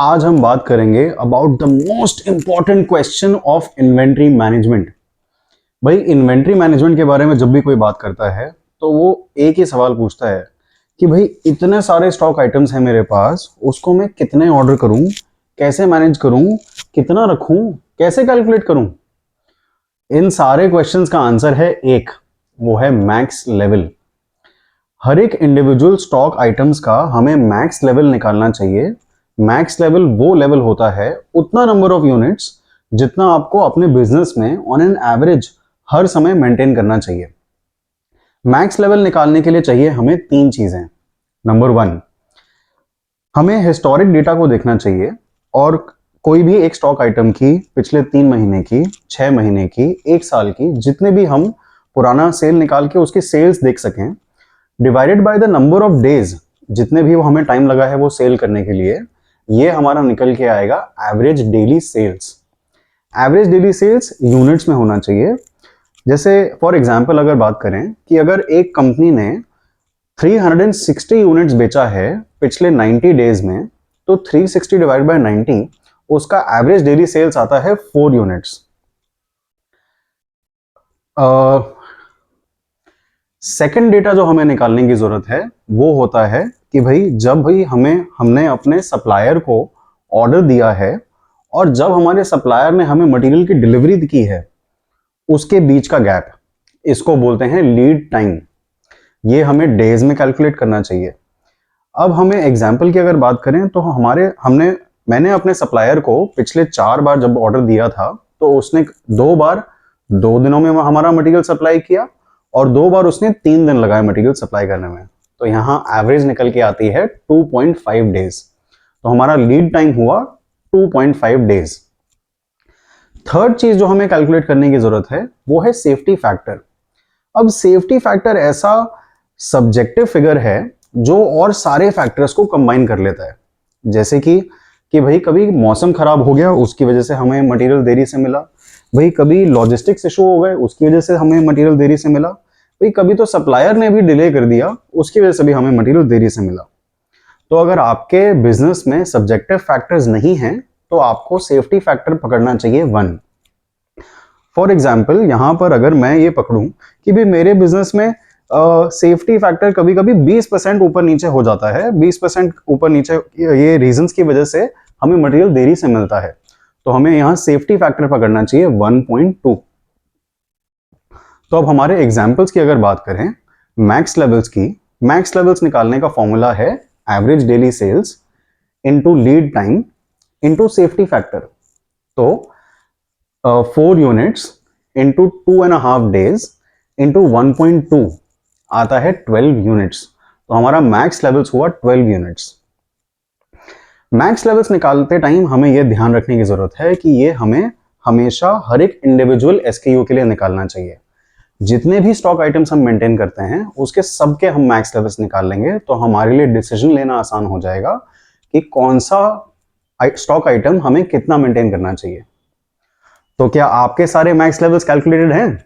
आज हम बात करेंगे about the most important question of inventory management. भाई इन्वेंट्री मैनेजमेंट के बारे में जब भी कोई बात करता है तो वो एक ही सवाल पूछता है कि भाई इतने सारे स्टॉक आइटम्स हैं मेरे पास, उसको मैं कितने ऑर्डर करूं, कैसे मैनेज करूं, कितना रखूं, कैसे कैलकुलेट करूं। इन सारे क्वेश्चंस का आंसर है एक, वो है मैक्स लेवल। हर एक इंडिविजुअल स्टॉक आइटम्स का हमें मैक्स लेवल निकालना चाहिए। मैक्स लेवल वो लेवल होता है उतना नंबर ऑफ यूनिट्स जितना आपको अपने बिजनेस में ऑन एन एवरेज हर समय मेंटेन करना चाहिए। मैक्स लेवल निकालने के लिए चाहिए हमें तीन चीजें। नंबर वन, हमें हिस्टोरिक डेटा को देखना चाहिए और कोई भी एक स्टॉक आइटम की पिछले 3 महीने की, 6 महीने की, एक साल की, जितने भी हम पुराना सेल निकाल के उसकी सेल्स देख सकें, divided by the number of days, जितने भी वो हमें टाइम लगा है वो सेल करने के लिए, ये हमारा निकल के आएगा average daily sales. Average daily sales units में होना चाहिए। जैसे फॉर एग्जांपल अगर बात करें कि अगर एक कंपनी ने 360 यूनिट्स बेचा है पिछले 90 डेज में, तो 360 डिवाइड बाय 90, उसका एवरेज डेली सेल्स आता है 4 यूनिट्स। सेकंड डेटा जो हमें निकालने की जरूरत है वो होता है कि भाई जब भी हमने अपने सप्लायर को ऑर्डर दिया है और जब हमारे सप्लायर ने हमें मटेरियल की डिलीवरी की है, उसके बीच का गैप, इसको बोलते हैं लीड टाइम। ये हमें डेज में कैलकुलेट करना चाहिए। अब हमें एग्जाम्पल की अगर बात करें तो मैंने अपने सप्लायर को पिछले 4 बार जब ऑर्डर दिया था तो उसने 2 बार 2 दिनों में हमारा मटेरियल सप्लाई किया और 2 बार उसने 3 दिन लगाए मटेरियल सप्लाई करने में। तो यहाँ एवरेज निकल के आती है 2.5 डेज। तो हमारा लीड टाइम हुआ 2.5 डेज। थर्ड चीज जो हमें कैलकुलेट करने की जरूरत है वो है सेफ्टी फैक्टर। अब सेफ्टी फैक्टर ऐसा सब्जेक्टिव फिगर है जो और सारे फैक्टर्स को कंबाइन कर लेता है। जैसे कि भाई कभी मौसम खराब हो गया, उसकी वजह से हमें मटेरियल देरी से मिला। भाई कभी लॉजिस्टिक्स इशू हो गए, उसकी वजह से हमें मटेरियल देरी से मिला। भाई कभी तो सप्लायर ने भी डिले कर दिया, उसकी वजह से भी हमें मटेरियल देरी से मिला। तो अगर आपके बिजनेस में सब्जेक्टिव फैक्टर्स नहीं हैं तो आपको सेफ्टी फैक्टर पकड़ना चाहिए 1। फॉर एग्जाम्पल यहां पर अगर मैं ये पकड़ूं कि भी मेरे बिजनेस में सेफ्टी फैक्टर कभी कभी 20% ऊपर नीचे हो जाता है, 20% ऊपर नीचे, ये रीजंस की वजह से हमें मटेरियल देरी से मिलता है, तो हमें यहां सेफ्टी फैक्टर पकड़ना चाहिए 1.2। तो अब हमारे एग्जाम्पल्स की अगर बात करें मैक्स लेवल्स की, मैक्स लेवल्स निकालने का फॉर्मूला है average daily sales into lead time into safety factor. तो 4 यूनिट्स इंटू 2.5 डेज इंटू 1.2 आता है 12 यूनिट्स। तो हमारा मैक्स लेवल्स हुआ 12 यूनिट्स। मैक्स लेवल्स निकालते टाइम हमें यह ध्यान रखने की जरूरत है कि ये हमें हमेशा हर एक इंडिविजुअल एसकेयू के लिए निकालना चाहिए। जितने भी स्टॉक आइटम्स हम मेंटेन करते हैं उसके सबके हम मैक्स लेवल्स निकाल लेंगे तो हमारे लिए डिसीजन लेना आसान हो जाएगा कि कौन सा स्टॉक आइटम हमें कितना मेंटेन करना चाहिए। तो क्या आपके सारे मैक्स लेवल्स कैलकुलेटेड हैं?